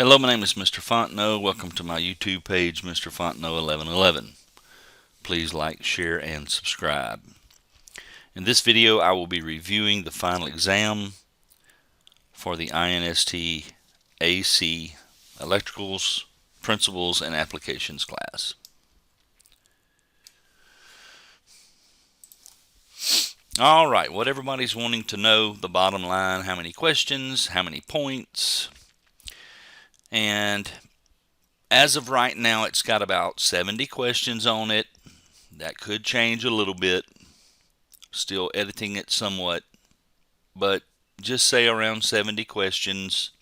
Hello, my name is Mr. Fontenot. Welcome to my YouTube page, Mr. Fontenot 1111. Please like, share, and subscribe. In this video, I will be reviewing the final exam for the INST AC Electricals, Principles, and Applications class. Alright, what everybody's wanting to know, the bottom line, how many questions, how many points, and as of right now, it's got about 70 questions on it. That could change a little bit. Still editing it somewhat, but just say around 70 questions.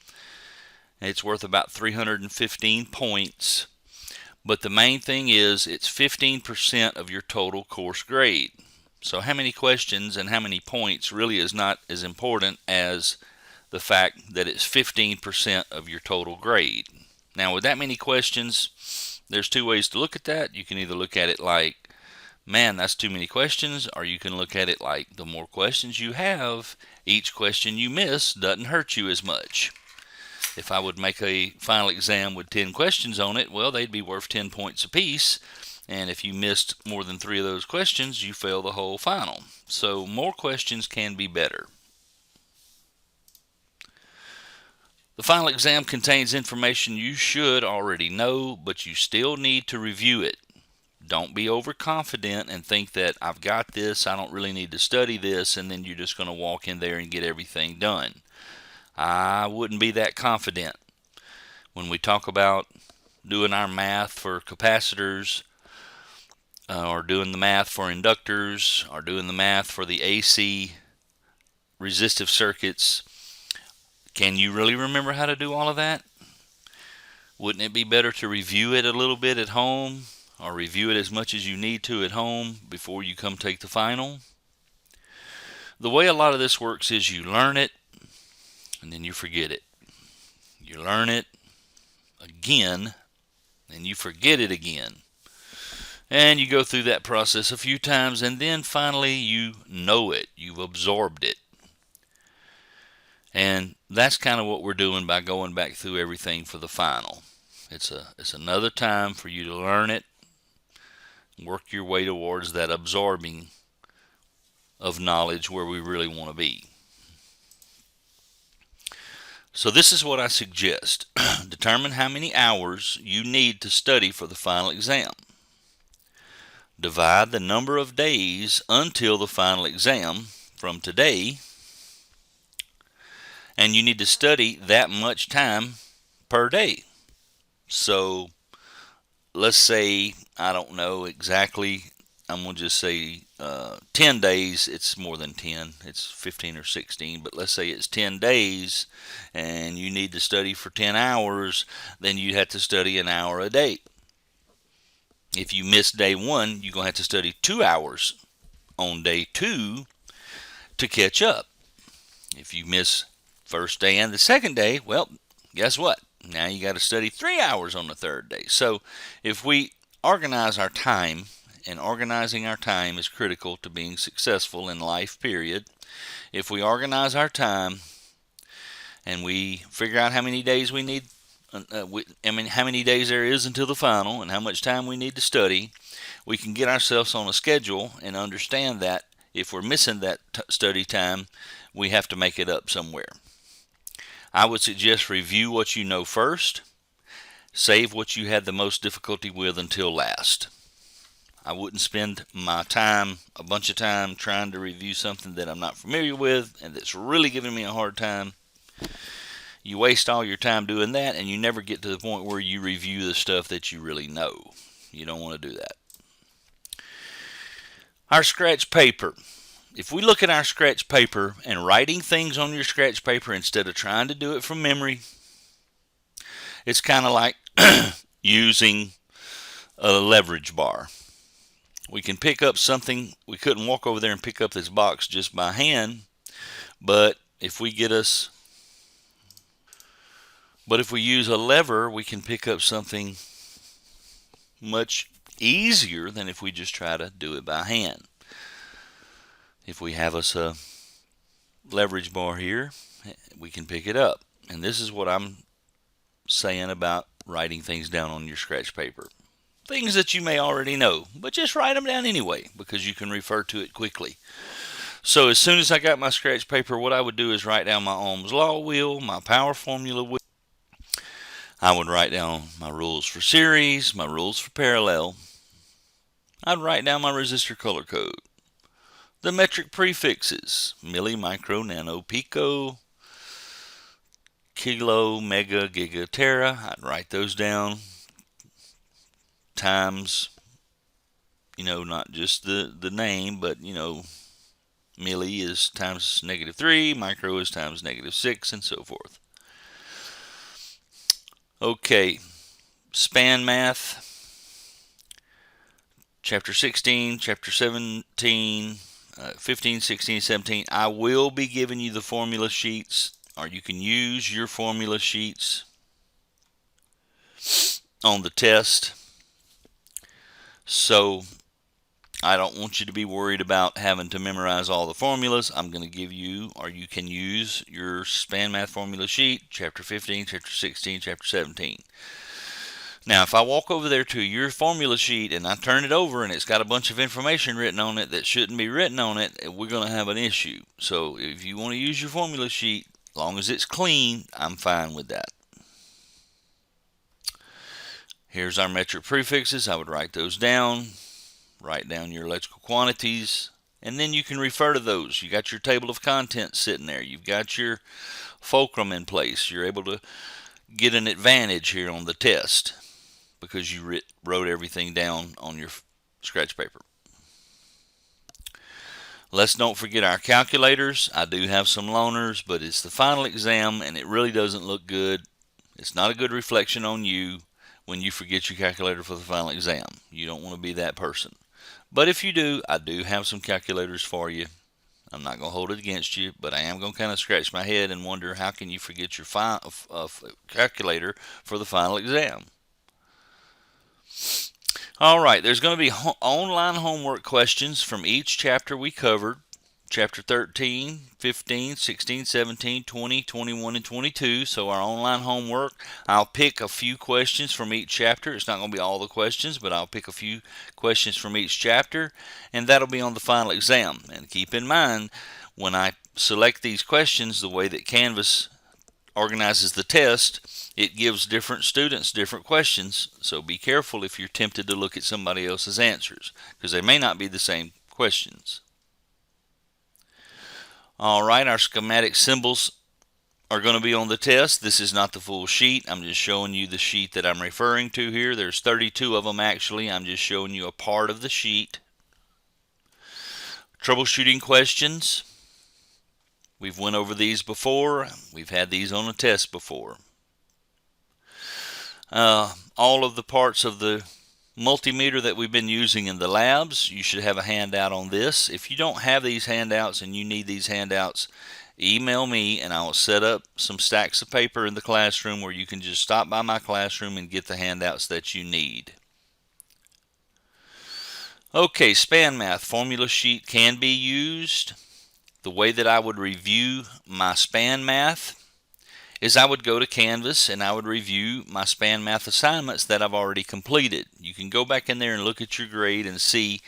It's worth about 315 points. But the main thing is it's 15% of your total course grade. So how many questions and how many points really is not as important as the fact that it's 15% of your total grade. Now, with that many questions, there's two ways to look at that. You can either look at it like, man, that's too many questions, or you can look at it like the more questions you have, each question you miss doesn't hurt you as much. If I would make a final exam with 10 questions on it, well, they'd be worth 10 points apiece. And if you missed more than 3 of those questions, you fail the whole final. So more questions can be better. The final exam contains information you should already know, but you still need to review it. Don't be overconfident and think that I've got this, I don't really need to study this, and then you're just going to walk in there and get everything done. I wouldn't be that confident. When we talk about doing our math for capacitors, or doing the math for inductors, or doing the math for the AC resistive circuits, can you really remember how to do all of that? Wouldn't it be better to review it a little bit at home, or review it as much as you need to at home before you come take the final? The way a lot of this works is you learn it, and then you forget it. You learn it again, and you forget it again. And you go through that process a few times, and then finally you know it. You've absorbed it. And that's kind of what we're doing by going back through everything for the final. It's another time for you to learn it, work your way towards that absorbing of knowledge where we really want to be. So this is what I suggest. Determine how many hours you need to study for the final exam. Divide the number of days until the final exam from today, and you need to study that much time per day. So let's say, I don't know exactly, I'm going to just say 10 days. It's more than 10, it's 15 or 16, but let's say it's 10 days and you need to study for 10 hours, then you have to study an hour a day. If you miss day 1, you're going to have to study 2 hours on day 2 to catch up. If you miss first day and the second day, well, guess what? Now you got to study 3 hours on the third day. So if we organize our time, and organizing our time is critical to being successful in life, period. If we organize our time and we figure out how many days we need, how many days there is until the final and how much time we need to study, we can get ourselves on a schedule and understand that if we're missing that study time, we have to make it up somewhere. I would suggest review what you know first. Save what you had the most difficulty with until last. I wouldn't spend my time, a bunch of time, trying to review something that I'm not familiar with and that's really giving me a hard time. You waste all your time doing that, and you never get to the point where you review the stuff that you really know. You don't want to do that. Our scratch paper. If we look at our scratch paper and writing things on your scratch paper instead of trying to do it from memory, it's kind of like using a leverage bar. We can pick up something. We couldn't walk over there and pick up this box just by hand, but if we use a lever, we can pick up something much easier than if we just try to do it by hand. If we have us a leverage bar here, we can pick it up. And this is what I'm saying about writing things down on your scratch paper. Things that you may already know, but just write them down anyway because you can refer to it quickly. So as soon as I got my scratch paper, what I would do is write down my Ohm's law wheel, my power formula wheel. I would write down my rules for series, my rules for parallel. I'd write down my resistor color code. The metric prefixes, milli, micro, nano, pico, kilo, mega, giga, tera. I'd write those down. Times, not just the name, but, milli is times -3, micro is times -6, and so forth. Okay, span math, chapter 16, chapter 17, 15, 16, 17. I will be giving you the formula sheets, or you can use your formula sheets on the test. So I don't want you to be worried about having to memorize all the formulas. I'm going to give you, or you can use your span math formula sheet, chapter 15, chapter 16, chapter 17. Now, if I walk over there to your formula sheet and I turn it over and it's got a bunch of information written on it that shouldn't be written on it, we're going to have an issue. So if you want to use your formula sheet, as long as it's clean, I'm fine with that. Here's our metric prefixes. I would write those down. Write down your electrical quantities, and then you can refer to those. You got your table of contents sitting there. You've got your fulcrum in place. You're able to get an advantage here on the test because you wrote everything down on your scratch paper. Let's don't forget our calculators. I do have some loaners, but it's the final exam, and it really doesn't look good. It's not a good reflection on you when you forget your calculator for the final exam. You don't want to be that person. But if you do, I do have some calculators for you. I'm not going to hold it against you, but I am going to kind of scratch my head and wonder how can you forget your calculator for the final exam. All right, there's going to be online homework questions from each chapter we covered. Chapter 13, 15, 16, 17, 20, 21, and 22. So our online homework, I'll pick a few questions from each chapter. It's not going to be all the questions, but I'll pick a few questions from each chapter, and that'll be on the final exam. And keep in mind, when I select these questions, the way that Canvas organizes the test, it gives different students different questions. So be careful if you're tempted to look at somebody else's answers, because they may not be the same questions. Alright, our schematic symbols are going to be on the test. This is not the full sheet. I'm just showing you the sheet that I'm referring to here. There's 32 of them actually. I'm just showing you a part of the sheet. Troubleshooting questions. We've went over these before. We've had these on a test before. All of the parts of the multimeter that we've been using in the labs, you should have a handout on this. If you don't have these handouts and you need these handouts, email me and I will set up some stacks of paper in the classroom where you can just stop by my classroom and get the handouts that you need. Okay, span math formula sheet can be used. The way that I would review my span math is I would go to Canvas and I would review my span math assignments that I've already completed. You can go back in there and look at your grade and see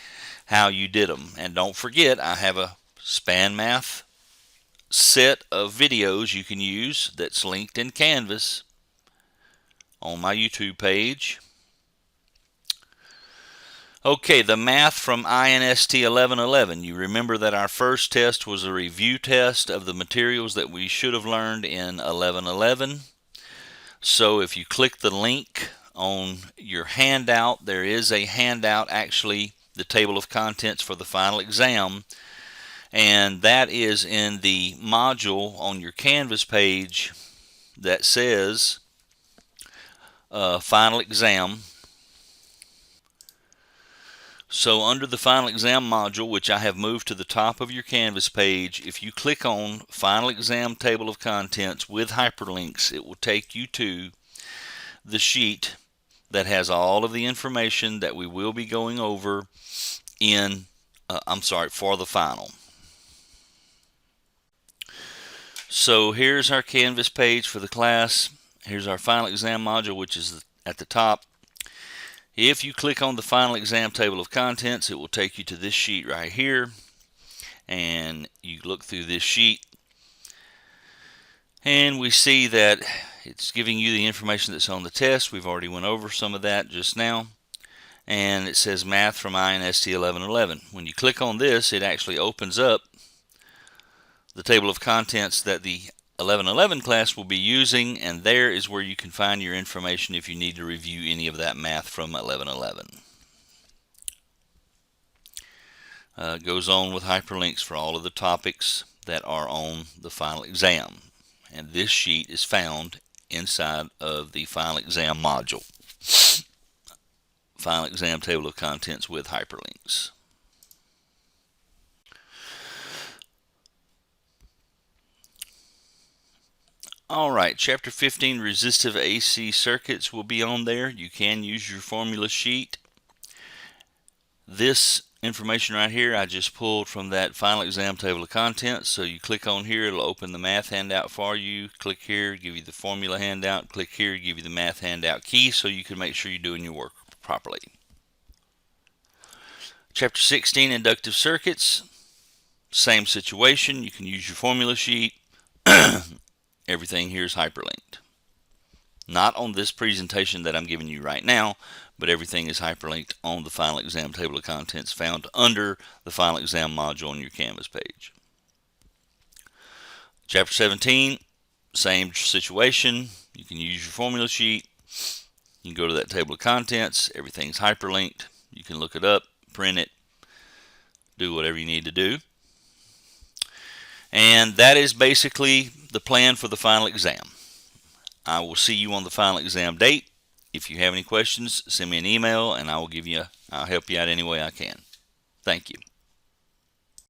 how you did them. And don't forget, I have a span math set of videos you can use that's linked in Canvas on my YouTube page. Okay, the math from INST 1111. You remember that our first test was a review test of the materials that we should have learned in 1111. So if you click the link on your handout, there is a handout, actually the table of contents for the final exam, and that is in the module on your Canvas page that says final exam. So under the final exam module, which I have moved to the top of your Canvas page, if you click on final exam table of contents with hyperlinks, it will take you to the sheet that has all of the information that we will be going over in, for the final. So here's our Canvas page for the class. Here's our final exam module, which is at the top. If you click on the final exam table of contents, it will take you to this sheet right here, and you look through this sheet and we see that it's giving you the information that's on the test. We've already went over some of that just now, and it says math from INST 1111. When you click on this, it actually opens up the table of contents that the 1111 class will be using, and there is where you can find your information if you need to review any of that math from 1111. Goes on with hyperlinks for all of the topics that are on the final exam, and this sheet is found inside of the final exam module. Final exam table of contents with hyperlinks. Alright, Chapter 15, Resistive AC Circuits will be on there. You can use your formula sheet. This information right here I just pulled from that final exam table of contents. So you click on here, it'll open the math handout for you. Click here, give you the formula handout. Click here, give you the math handout key so you can make sure you're doing your work properly. Chapter 16, Inductive Circuits. Same situation. You can use your formula sheet. Everything here is hyperlinked. Not on this presentation that I'm giving you right now, but everything is hyperlinked on the final exam table of contents found under the final exam module on your Canvas page. Chapter 17, same situation. You can use your formula sheet. You can go to that table of contents. Everything's hyperlinked. You can look it up, print it, do whatever you need to do. And that is basically the plan for the final exam. I will see you on the final exam date. If you have any questions, send me an email and I'll help you out any way I can. Thank you.